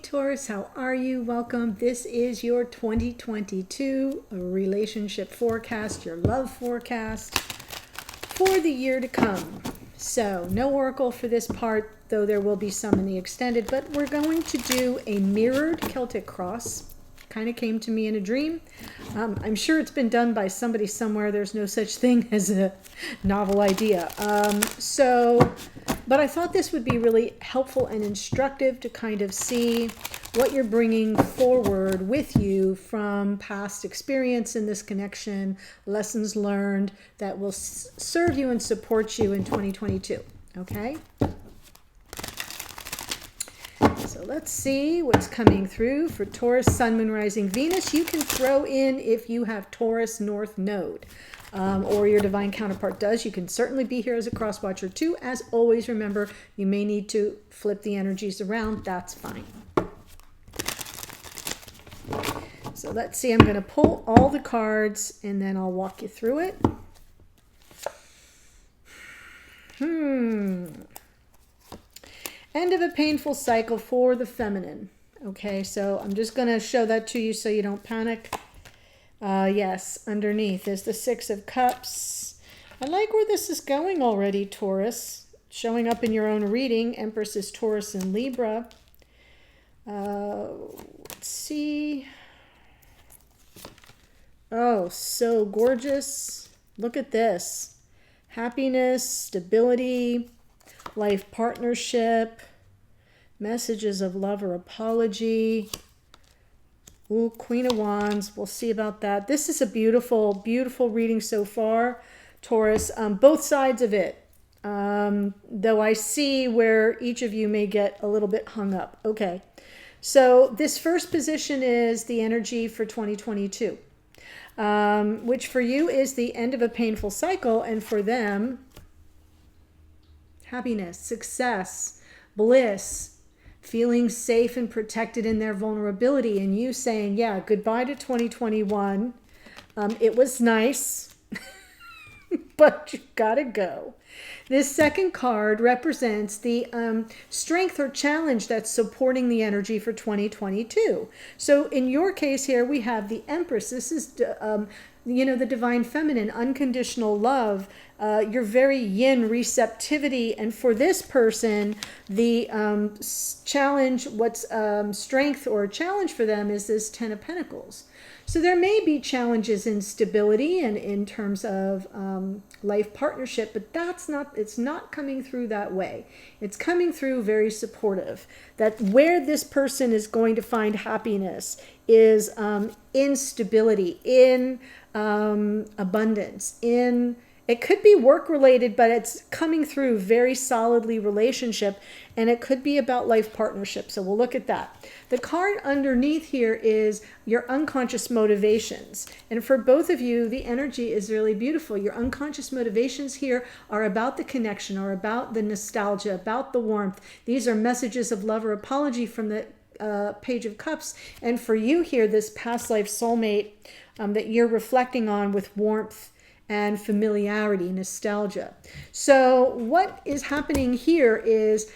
Taurus, how are you? Welcome. This is your 2022 relationship forecast, your love forecast for the year to come. So no oracle for this part, though there will be some in the extended, but we're going to do a mirrored Celtic cross. Kind of came to me in a dream. I'm sure it's been done by somebody somewhere. There's no such thing as a novel idea. But I thought this would be really helpful and instructive to kind of see what you're bringing forward with you from past experience in this connection, lessons learned that will serve you and support you in 2022. Okay? So let's see what's coming through for Taurus, Sun, Moon, Rising, Venus. You can throw in if you have Taurus North Node. Or your divine counterpart does. You can certainly be here as a cross watcher too. As always, remember, you may need to flip the energies around. That's fine. So let's see. I'm going to pull all the cards and then I'll walk you through it. End of a painful cycle for the feminine. Okay, so I'm just going to show that to you so you don't panic. Yes, underneath is the Six of Cups. I like where this is going already, Taurus. Showing up in your own reading. Empress is Taurus and Libra. Let's see. Oh, so gorgeous. Look at this. Happiness, stability, life partnership, messages of love or apology. Ooh, Queen of Wands. We'll see about that. This is a beautiful, beautiful reading so far, Taurus. Both sides of it. Though I see where each of you may get a little bit hung up. Okay. So this first position is the energy for 2022, which for you is the end of a painful cycle. And for them, happiness, success, bliss, feeling safe and protected in their vulnerability, and you saying, yeah, goodbye to 2021. It was nice, but you gotta go. This second card represents the strength or challenge that's supporting the energy for 2022. So in your case here, we have the Empress. This is, the divine feminine, unconditional love, your very yin receptivity. And for this person, the challenge, what's strength or challenge for them is this Ten of Pentacles. So there may be challenges in stability and in terms of life partnership, but it's not coming through that way. It's coming through very supportive. That where this person is going to find happiness is in stability, in abundance, it could be work related, but it's coming through very solidly relationship, and it could be about life partnership. So we'll look at that. The card underneath here is your unconscious motivations. And for both of you, the energy is really beautiful. Your unconscious motivations here are about the connection, are about the nostalgia, about the warmth. These are messages of love or apology from the Page of Cups. And for you here, this past life soulmate that you're reflecting on with warmth and familiarity, nostalgia. So what is happening here is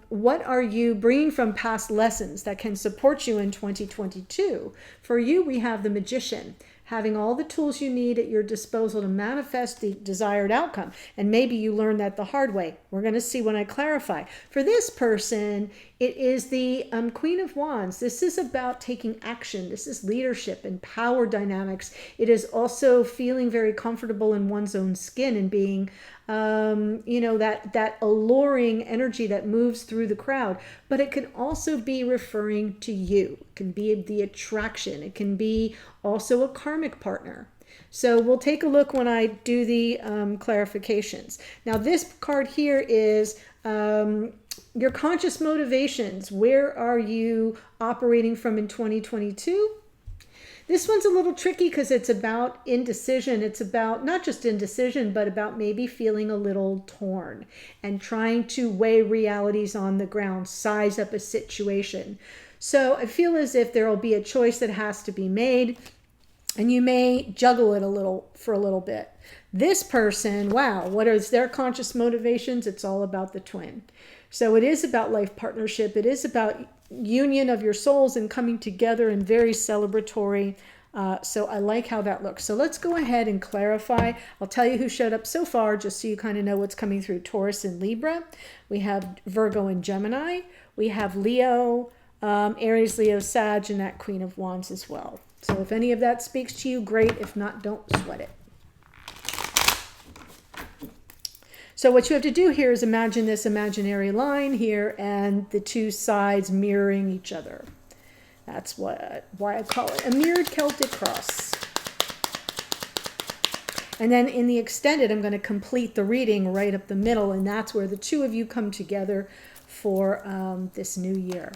what are you bringing from past lessons that can support you in 2022? For you, we have the Magician, having all the tools you need at your disposal to manifest the desired outcome. And maybe you learned that the hard way. We're going to see when I clarify. For this person, it is the Queen of Wands. This is about taking action. This is leadership and power dynamics. It is also feeling very comfortable in one's own skin and being that alluring energy that moves through the crowd. But it can also be referring to you. It can be the attraction. It can be also a karmic partner. So we'll take a look when I do the clarifications. Now this card here is your conscious motivations. Where are you operating from in 2022? This one's a little tricky because it's about indecision. It's about not just indecision, but about maybe feeling a little torn and trying to weigh realities on the ground, size up a situation. So I feel as if there will be a choice that has to be made, and you may juggle it for a little bit. This person, wow, what is their conscious motivations? It's all about the twin. So it is about life partnership. It is about union of your souls and coming together and very celebratory. So I like how that looks. So let's go ahead and clarify. I'll tell you who showed up so far, just so you kind of know what's coming through. Taurus and Libra. We have Virgo and Gemini. We have Leo, Aries, Leo, Sag, and that Queen of Wands as well. So if any of that speaks to you, great. If not, don't sweat it. So what you have to do here is imagine this imaginary line here and the two sides mirroring each other. That's why I call it a mirrored Celtic cross. And then in the extended, I'm going to complete the reading right up the middle, and that's where the two of you come together for this new year.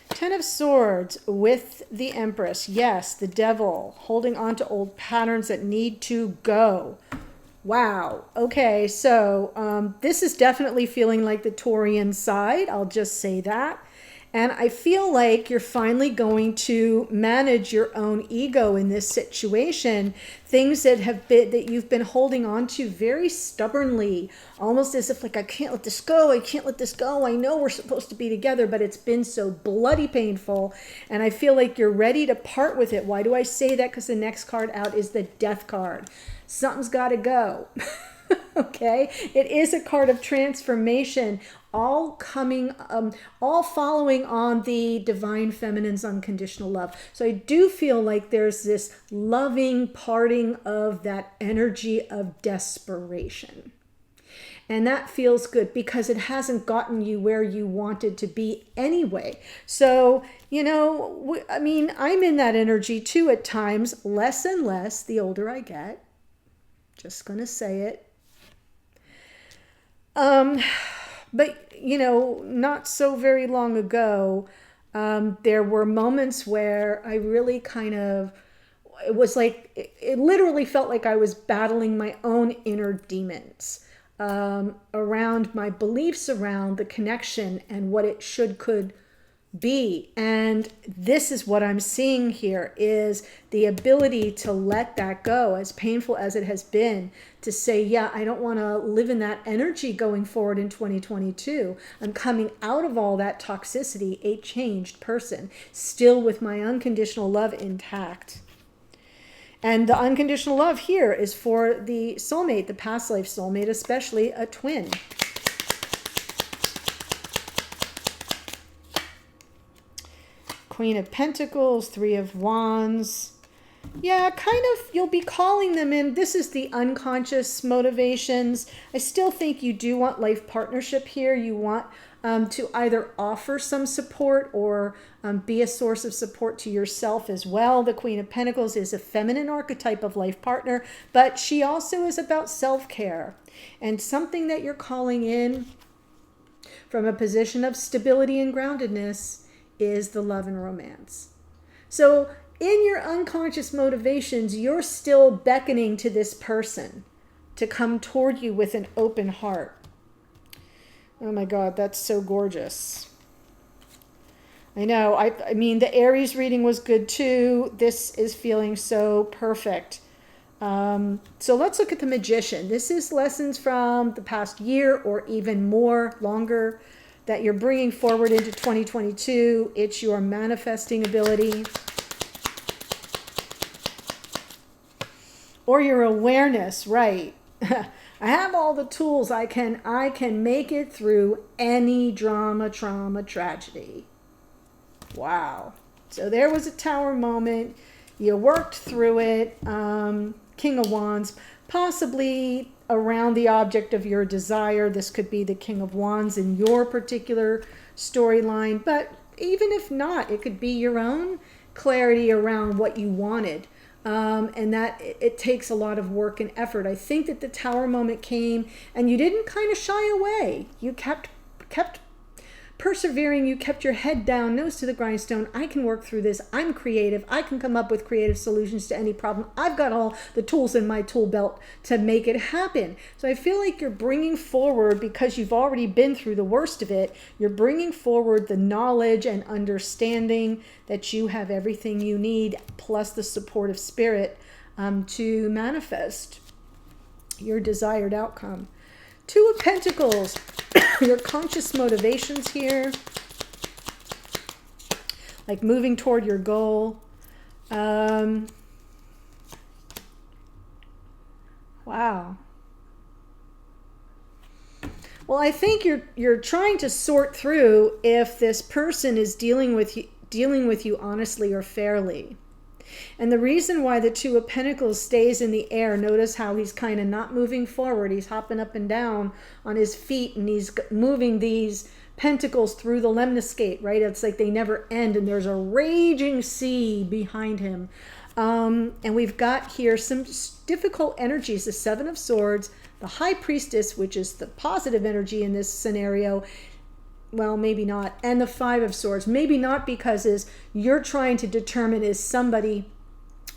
Ten of Swords with the Empress. Yes, the Devil, holding on to old patterns that need to go. Wow. Okay, so this is definitely feeling like the Taurian side. I'll just say that. And I feel like you're finally going to manage your own ego in this situation. Things that you've been holding on to very stubbornly, almost as if like, I can't let this go. I can't let this go. I know we're supposed to be together, but it's been so bloody painful. And I feel like you're ready to part with it. Why do I say that? Because the next card out is the Death card. Something's got to go. Okay, it is a card of transformation, all coming, all following on the divine feminine's unconditional love. So I do feel like there's this loving parting of that energy of desperation. And that feels good because it hasn't gotten you where you wanted to be anyway. So, you know, I mean, I'm in that energy too at times, less and less the older I get. Just going to say it. But, you know, not so very long ago, there were moments where I really kind of, it was like, it literally felt like I was battling my own inner demons around my beliefs around the connection and what it could be. And this is what I'm seeing here is the ability to let that go, as painful as it has been, to say, yeah, I don't want to live in that energy going forward in 2022. I'm coming out of all that toxicity, a changed person, still with my unconditional love intact. And the unconditional love here is for the soulmate, the past life soulmate, especially a twin. Queen of Pentacles, Three of Wands. Yeah, kind of, you'll be calling them in. This is the unconscious motivations. I still think you do want life partnership here. You want to either offer some support or be a source of support to yourself as well. The Queen of Pentacles is a feminine archetype of life partner, but she also is about self-care and something that you're calling in from a position of stability and groundedness is the love and romance. So in your unconscious motivations, you're still beckoning to this person to come toward you with an open heart. Oh my God, that's so gorgeous. I know. I mean, the Aries reading was good too. This is feeling so perfect. So let's look at the Magician. This is lessons from the past year or even more, longer, that you're bringing forward into 2022. It's your manifesting ability or your awareness, right? I have all the tools. I can make it through any drama, trauma, tragedy. Wow. So there was a Tower moment. You worked through it. King of Wands, possibly around the object of your desire. This could be the King of Wands in your particular storyline, but even if not, it could be your own clarity around what you wanted. And that it takes a lot of work and effort. I think that the Tower moment came and you didn't kind of shy away. You kept persevering. You kept your head down, nose to the grindstone. I can work through this. I'm creative. I can come up with creative solutions to any problem. I've got all the tools in my tool belt to make it happen. So I feel like you're bringing forward, because you've already been through the worst of it, you're bringing forward the knowledge and understanding that you have everything you need, plus the support of spirit to manifest your desired outcome. Two of Pentacles. Your conscious motivations here. Like moving toward your goal. Wow. Well, I think you're trying to sort through if this person is dealing with you honestly or fairly. And the reason why the Two of Pentacles stays in the air, notice how he's kind of not moving forward. He's hopping up and down on his feet, and he's moving these pentacles through the lemniscate, right? It's like they never end, and there's a raging sea behind him. And we've got here some difficult energies, the Seven of Swords, the High Priestess, which is the positive energy in this scenario. Well, maybe not. And the Five of Swords. Maybe not, because you're trying to determine, is somebody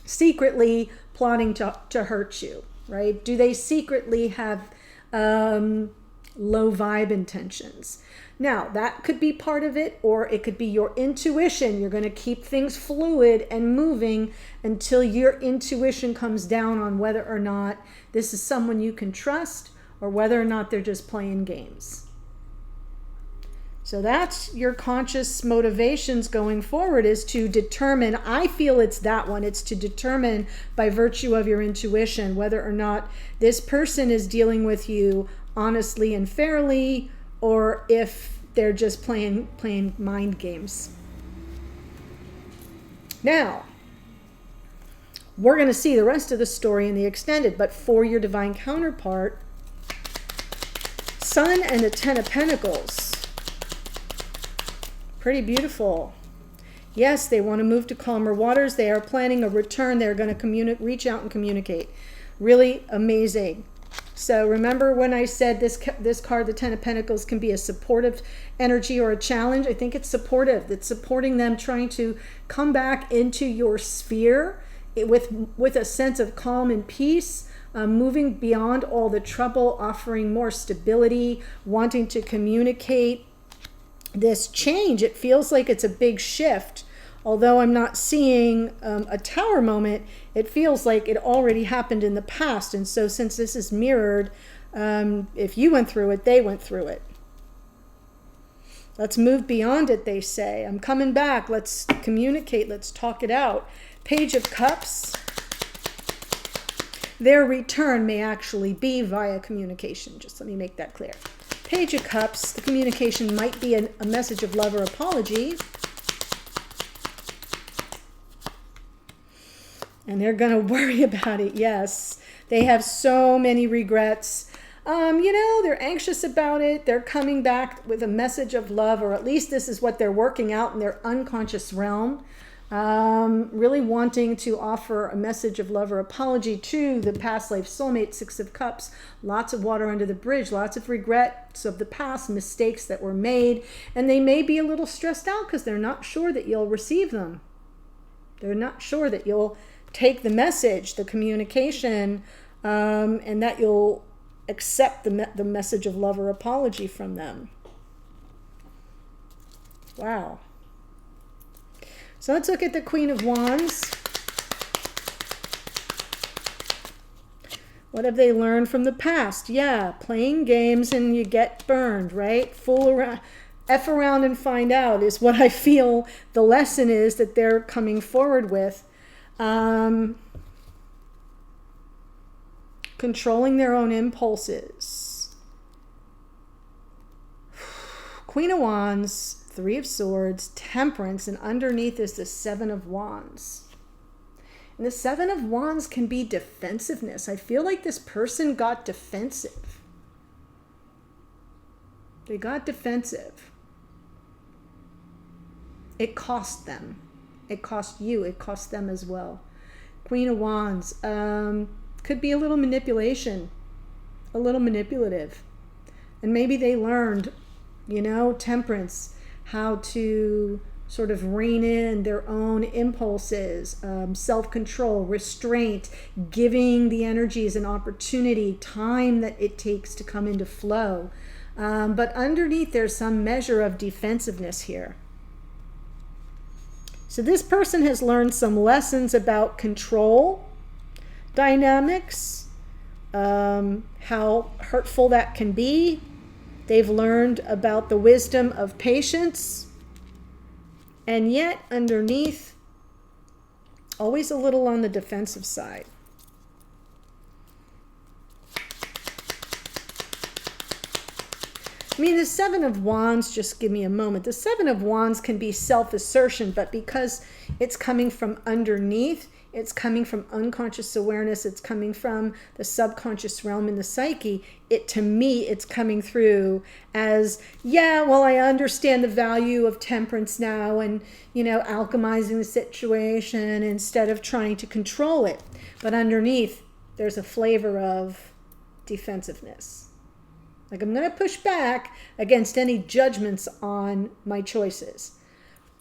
secretly plotting to hurt you, right? Do they secretly have low vibe intentions? Now, that could be part of it, or it could be your intuition. You're going to keep things fluid and moving until your intuition comes down on whether or not this is someone you can trust, or whether or not they're just playing games. So that's your conscious motivations going forward, is to determine, I feel it's that one, it's to determine by virtue of your intuition whether or not this person is dealing with you honestly and fairly, or if they're just playing mind games. Now, we're going to see the rest of the story in the extended, but for your divine counterpart, Sun and the Ten of Pentacles. Pretty beautiful. Yes, they want to move to calmer waters. They are planning a return. They're going to reach out and communicate. Really amazing. So remember when I said this card, the Ten of Pentacles, can be a supportive energy or a challenge? I think it's supportive. It's supporting them, trying to come back into your sphere with a sense of calm and peace, moving beyond all the trouble, offering more stability, wanting to communicate this change. It feels like it's a big shift. Although I'm not seeing a tower moment, it feels like it already happened in the past. And so since this is mirrored, if you went through it, they went through it. Let's move beyond it, they say. I'm coming back. Let's communicate. Let's talk it out. Page of Cups. Their return may actually be via communication. Just let me make that clear. Page of Cups. The communication might be a message of love or apology. And they're going to worry about it, yes. They have so many regrets. They're anxious about it. They're coming back with a message of love, or at least this is what they're working out in their unconscious realm. Really wanting to offer a message of love or apology to the past life soulmate, Six of Cups. Lots of water under the bridge, lots of regrets of the past, mistakes that were made. And they may be a little stressed out because they're not sure that you'll receive them. They're not sure that you'll take the message, the communication, and that you'll accept the message of love or apology from them. Wow. So let's look at the Queen of Wands. What have they learned from the past? Yeah, playing games and you get burned, right? Fool around. F around and find out is what I feel the lesson is that they're coming forward with. Controlling their own impulses. Queen of Wands, Three of Swords, Temperance, and underneath is the Seven of Wands. And the Seven of Wands can be defensiveness. I feel like this person got defensive. They got defensive. It cost them. It cost you. It cost them as well. Queen of Wands. Could be a little manipulation. A little manipulative. And maybe they learned, Temperance, how to sort of rein in their own impulses, self-control, restraint, giving the energies an opportunity, time that it takes to come into flow. But underneath, there's some measure of defensiveness here. So this person has learned some lessons about control dynamics, how hurtful that can be. They've learned about the wisdom of patience. And yet, underneath, always a little on the defensive side. I mean, the Seven of Wands, just give me a moment. The Seven of Wands can be self-assertion, but because it's coming from underneath, it's coming from unconscious awareness, it's coming from the subconscious realm in the psyche, to me, it's coming through as, yeah, well, I understand the value of temperance now and, alchemizing the situation instead of trying to control it. But underneath, there's a flavor of defensiveness. Like, I'm going to push back against any judgments on my choices.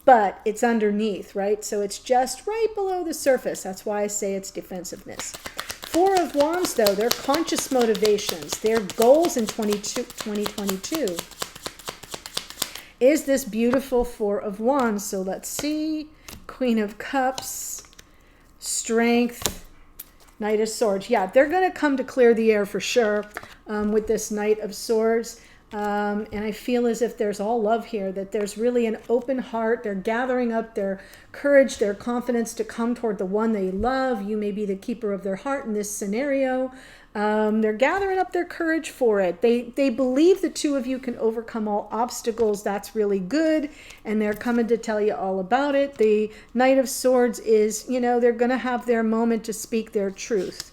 But it's underneath, right? So it's just right below the surface. That's why I say it's defensiveness. Four of Wands, though, their conscious motivations, their goals in 2022 is this beautiful Four of Wands. So let's see. Queen of Cups, Strength, Knight of Swords. Yeah, they're going to come to clear the air for sure with this Knight of Swords. And I feel as if there's all love here, that there's really an open heart. They're gathering up their courage, their confidence to come toward the one they love. You may be the keeper of their heart in this scenario. They're gathering up their courage for it. They believe the two of you can overcome all obstacles. That's really good. And they're coming to tell you all about it. The Knight of Swords is, they're going to have their moment to speak their truth.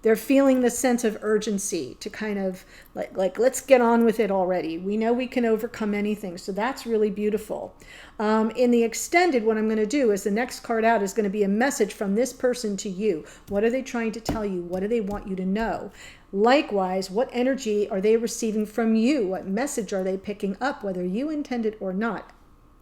They're feeling the sense of urgency to kind of like let's get on with it already. We know we can overcome anything. So that's really beautiful. In the extended, what I'm going to do is the next card out is going to be a message from this person to you. What are they trying to tell you? What do they want you to know? Likewise, what energy are they receiving from you? What message are they picking up, whether you intend it or not?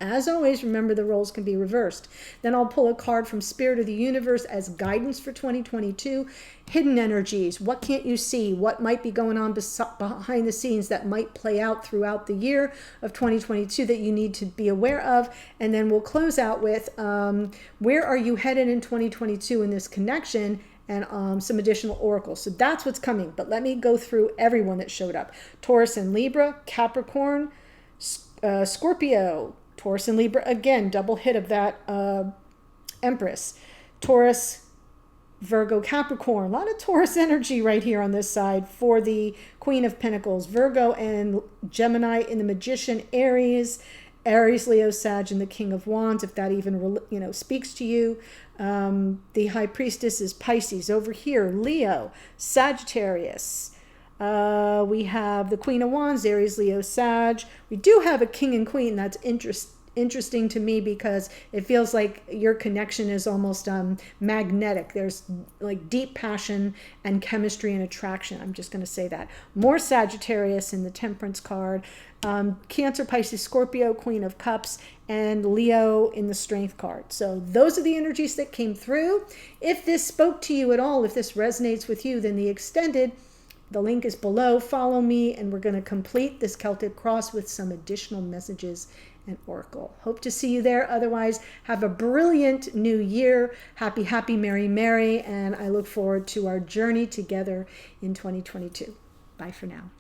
As always, remember the roles can be reversed. Then I'll pull a card from Spirit of the Universe as guidance for 2022. Hidden energies. What can't you see? What might be going on behind the scenes that might play out throughout the year of 2022 that you need to be aware of? And then we'll close out with where are you headed in 2022 in this connection? And some additional oracles. So that's what's coming. But let me go through everyone that showed up. Taurus and Libra, Capricorn, Scorpio, Taurus and Libra, again, double hit of that Empress. Taurus, Virgo, Capricorn. A lot of Taurus energy right here on this side for the Queen of Pentacles. Virgo and Gemini in the Magician, Aries, Leo, Sag, and the King of Wands, if that even speaks to you. The High Priestess is Pisces. Over here, Leo, Sagittarius. We have the Queen of Wands, Aries, Leo, Sag. We do have a King and Queen. That's interesting to me because it feels like your connection is almost magnetic. There's like deep passion and chemistry and attraction. I'm just going to say that. More Sagittarius in the Temperance card. Cancer, Pisces, Scorpio, Queen of Cups, and Leo in the Strength card. So those are the energies that came through. If this spoke to you at all, if this resonates with you, then the extended, the link is below. Follow me, and we're going to complete this Celtic cross with some additional messages and oracle. Hope to see you there. Otherwise, have a brilliant new year. Happy, happy, merry, merry. And I look forward to our journey together in 2022. Bye for now.